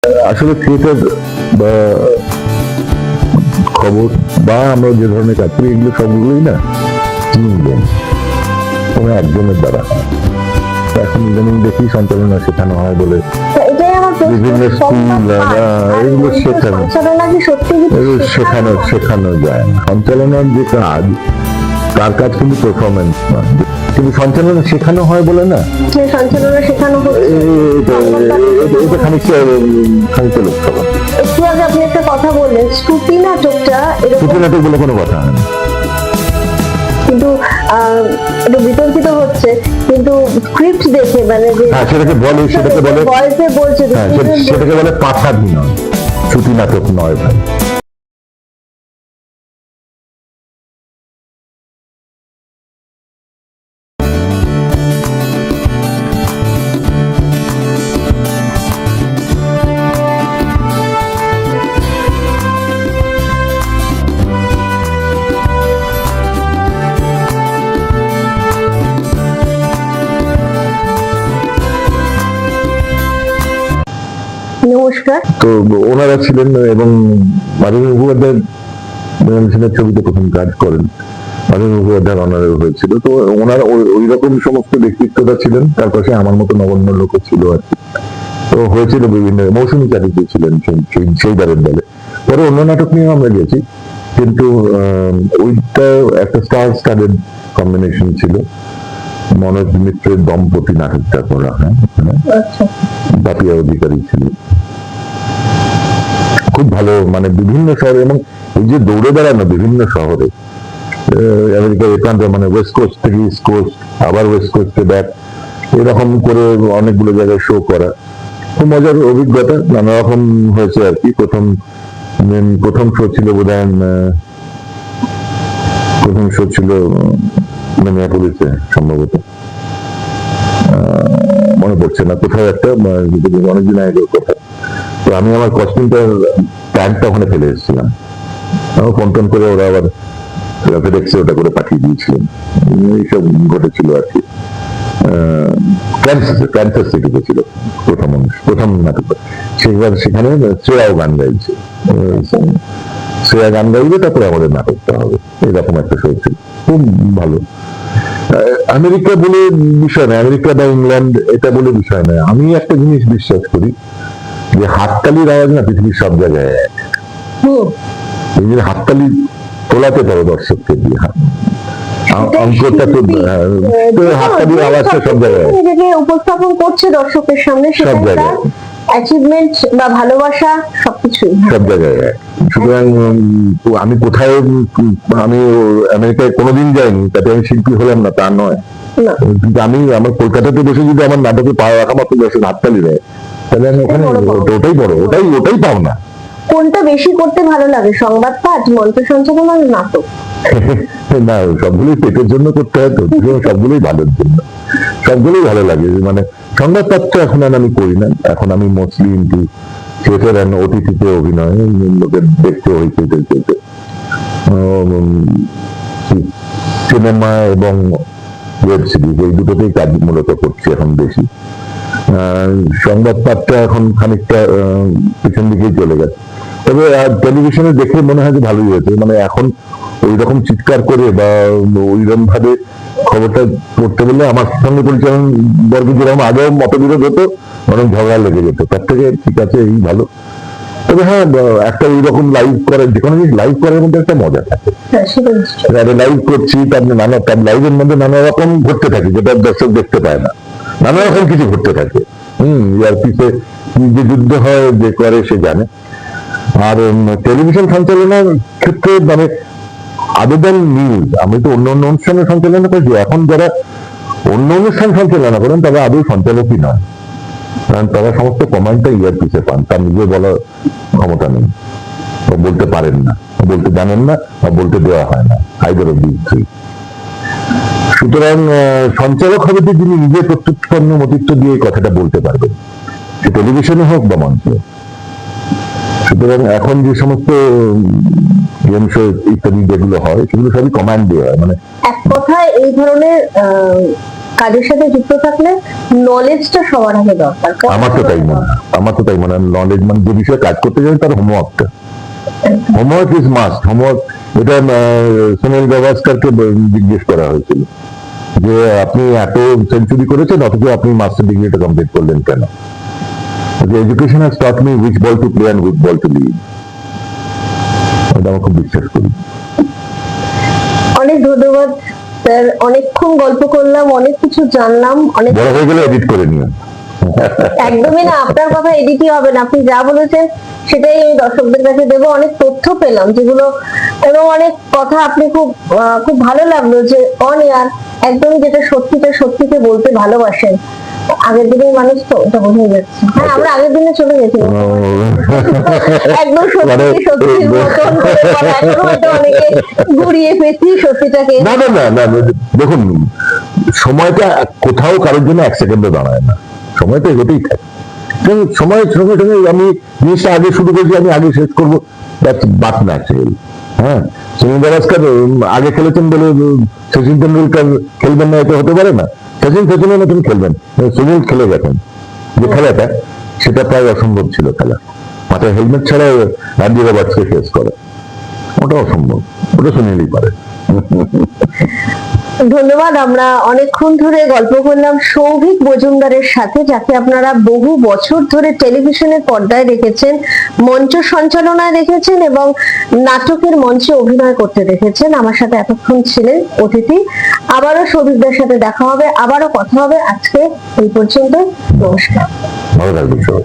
আসলে থিয়েটার বা খবর বা আমরা যে ধরনের কাজ করি এগুলো সবগুলোই না টিম গেম, কোনো একজনের দ্বারা। এখন ইদানিং দেখি সঞ্চালনা শেখানো হয় বলে বিভিন্ন স্কুল এগুলো শেখানো যায়। সঞ্চালনার যে কাজ, তার কাজ কিন্তু পারফরমেন্স না, কিন্তু সঞ্চালনা শেখানো হয় বলে না, সঞ্চালনা শেখানো এটা খানিকটা লক্ষ্য। একটু আগে আপনি একটা কথা বললেন শ্রুতি নাটকটা, শ্রুতি নাটক বলে কোনো কথা হয় না, কিন্তু একটু বিতর্কিত হচ্ছে, কিন্তু স্ক্রিপ্ট দেখে মানে যে সেটাকে বলে ভয়েসে বলছে সেটাকে বলে পাঠাভিনয়, শ্রুতি নাটক নয় ভাই। নমস্কার। তো ওনারা ছিলেন এবং মাধবী মুখোপাধ্যায়ের ছবিতে প্রথম কাজ করেন, মাধবী মুখোপাধ্যায়ের অনারে হয়েছিল। তো ওনারা ওই রকম সমস্ত ব্যক্তিত্বতা ছিলেন, তার পাশে আমার মতো নগণ্য লোক ছিল আর কি। তো হয়েছিল বিভিন্ন, মৌসুমী চ্যাটার্জি ছিলেন সেই দ্বারের দলে। পরে অন্য নাটক নিয়েও আমরা গেছি, কিন্তু ওইটা একটা স্টার স্টাডেড কম্বিনেশন ছিল। মনোজ মিত্রের দম্পতি নাটকটা করা হয়, বাপিয়া অধিকারী ছিল। খুব ভালো, মানে বিভিন্ন শহরে, এবং এই যে দৌড়ে বেড়ানো বিভিন্ন শহরে, আমেরিকা একান্ত, মানে ওয়েস্ট কোস্ট থেকে ইস্ট কোস্ট, আবার ওয়েস্ট কোস্টে ব্যাক, এরকম করে অনেকগুলো জায়গায় শো করা, খুব মজার অভিজ্ঞতা। নানা রকম হয়েছে আর কি। প্রথম শো ছিল বোধহয়, প্রথম শো ছিল মিনিয়াপোলিসে সম্ভবত, মনে পড়ছে না কোথাও একটা, অনেকদিন আগের কথা। তো আমি আমার কস্টিউমটার প্যান্টটা ওখানে ফেলে এসেছিলাম, ফোন টোন করে ওরা আবার ফেডেক্সে ওটা করে পাঠিয়ে দিয়েছিলেন। এইসব ঘটেছিল আর কি। ক্যান্সার সিটিতে ছিল প্রথম নাটক। সেখানে শ্রেয়াও গান গাইছে, শ্রেয়া গান গাইবে, তারপরে আমাদের নাটকটা হবে, এরকম একটা শো ছিল, খুব ভালো। আমেরিকা বলে বিষয় নয়, আমেরিকা বা ইংল্যান্ড এটা বলে বিষয় নয়। আমি একটা জিনিস বিশ্বাস করি, যে হাততালির আওয়াজ না পৃথিবীর সব জায়গায় এক। এই যে হাততালি তোলাতে পারো দর্শককে দিয়ে, অঙ্কটা তো হাততালির আওয়াজটা সব জায়গায় উপস্থাপন করছে দর্শকের সামনে, সব জায়গায় অ্যাচিভমেন্ট বা ভালোবাসা সবকিছুই সব জায়গায়। সুতরাং আমি কোথায়, আমি আমেরিকায় কোনোদিন যাইনি, তাতে আমি শিল্পী হলাম না তা নয়। কিন্তু আমি আমার কলকাতাতে বসে যদি আমার নাটকে পা রাখা মাত্র দর্শক হাততালি দেয়, তাহলে আমি ওখানে ওটাই বড়, ওটাই পাও না। কোনটা বেশি করতে ভালো লাগে, সংবাদ পাঠ, মঞ্চ সঞ্চালনা, নাটক? না, সবগুলোই পেটের জন্য করতে হয় তো, সবগুলোই ভালোর জন্য, সবগুলোই ভালো লাগে। মানে সংবাদ পাঠটা এখন আর আমি করি না, এখন আমি মোস্টলি ইন্টু থিয়েটার অ্যান্ড ওটিটিতে অভিনয়, লোকের দেখতে হইতে চলতে সিনেমা এবং ওয়েব সিরিজ, এই দুটোতেই কাজ মূলত করছি এখন বেশি। সংবাদ পাঠটা এখন খানিকটা পিছন দিকেই চলে গেছে। তবে টেলিভিশনে দেখে মনে হয় যে ভালোই হয়েছে, মানে এখন ওই রকম চিৎকার করে বা ওইরকম ভাবে খবরটা পড়তে বললে আমার সঙ্গে পরিচালন বর্গ যেরকম আগেও মতবিরোধ হতো, অনেক ঝগড়া লেগে যেত, তার থেকে ঠিক আছে, এই ভালো। তবে হ্যাঁ, একটা ওই রকম লাইভ করার, যে কোনো জিনিস লাইভ করার মধ্যে একটা মজা থাকে। লাইভ করছি, তার লাইভের মধ্যে নানা রকম ঘটতে থাকে, যেটা দর্শক দেখতে পায় না, নানা রকম কিছু ঘটতে থাকে। ইয়ার পিছে যে যুদ্ধ হয়, যে করে সে জানে। আর টেলিভিশন সঞ্চালনার ক্ষেত্রে মানে আবেদন নিউজ, আমি তো অন্য অনুষ্ঠানের সঞ্চালনা করছি, এখন যারা অন্য অনুষ্ঠান সঞ্চালনা করেন তারা আদৌ সঞ্চালকই নয়, কারণ তারা সমস্ত কমান্ডটা ইয়ার পিছে পান, তার নিজে বলার ক্ষমতা নেই, বলতে পারেন না, বলতে জানেন না, বা বলতে দেওয়া হয় না, আইদার অফ দিস থ্রি। সুতরাং সঞ্চালক হবে যে যিনি নিজে প্রত্যুৎপন্ন মতিত্ব দিয়ে কথাটা বলতে পারবেন, সে টেলিভিশনে হোক বা মঞ্চে। সুতরাং এখন যে সমস্ত গেম শো ইত্যাদি যেগুলো হয়, সেগুলো সবই কমান্ড দিয়ে হয়। মানে এক কথায় এই ধরনের কাজের সাথে যুক্ত থাকলে নলেজটা সবার আগে দরকার। আমার তো তাই মনে হয়, নলেজ মানে যে বিষয়ে কাজ করতে যাবে তার হোমওয়ার্ক ইজ মাস্ট। হোমওয়ার্ক এটা সুনীল গাভাস্কারকে জিজ্ঞেস করা হয়েছিল যে আপনি এত সেঞ্চুরি করেছেন অথচ আপনি মাস্টার ডিগ্রিটা কমপ্লিট করলেন কেন? Education has taught me which ball to play and which ball to leave. এটা আমি খুব বিশ্বাস করি। অনেক ধন্যবাদ স্যার, অনেকক্ষণ গল্প করলাম, অনেক কিছু জানলাম, অনেক বড় হয়ে গেলে এডিট করে নিও। একদমই না, আপনার কথা এডিটই হবে না, আপনি যা বলেছেন সেটাই আমি দর্শকদের কাছে দেবো। অনেক তথ্য পেলাম যেগুলো, এবং অনেক কথা আপনি খুব ভালো লাগলো যে অন এয়ার একদমই যেটা সত্যিকে বলতে ভালোবাসেন। আগের দিনের মানুষ তো এটা বোঝা যাচ্ছে। হ্যাঁ, আমরা আগের দিনে চলে গেছিলাম একদম সত্যির মতন করে বলা। এখন হয়তো অনেকে ঘুরিয়ে পেয়েছি সত্যিটাকে। না, দেখুন, সময়টা কোথাও কারোর জন্য এক সেকেন্ডে দাঁড়ায় না, সময় তো এগোতেই থাকে। সময়ের সঙ্গে সঙ্গে আমি জিনিসটা আগে শুরু করেছি, আমি আগে শেষ করবো, বাট ন্যাচারাল। হ্যাঁ, সুনীল গাভাস্কার আগে খেলেছেন বলে সচিন তেন্ডুলকার খেলবেন না, এটা হতে পারে না। সচিনের মতন খেলবেন, সুনীল খেলে গেছেন যে খেলাটা, সেটা প্রায় অসম্ভব ছিল খেলা। মাথায় হেলমেট ছাড়া রাজ্য রবার্টসকে ফেস করে, ওটা অসম্ভব, ওটা সুনীলই পারে। ধন্যবাদ। আমরা অনেকক্ষণ ধরে গল্প করলাম সৌভিক মজুমদারের সাথে, যাকে আপনারা বহু বছর ধরে টেলিভিশনের পর্দায় দেখেছেন, মঞ্চ সঞ্চালনায় দেখেছেন এবং নাটকের মঞ্চে অভিনয় করতে দেখেছেন। আমার সাথে এতক্ষণ ছিলেন অতিথি। আবারও সৌভিকদের সাথে দেখা হবে, আবারও কথা হবে। আজকে এই পর্যন্ত, নমস্কার। ভালো থাকবেন সবাই।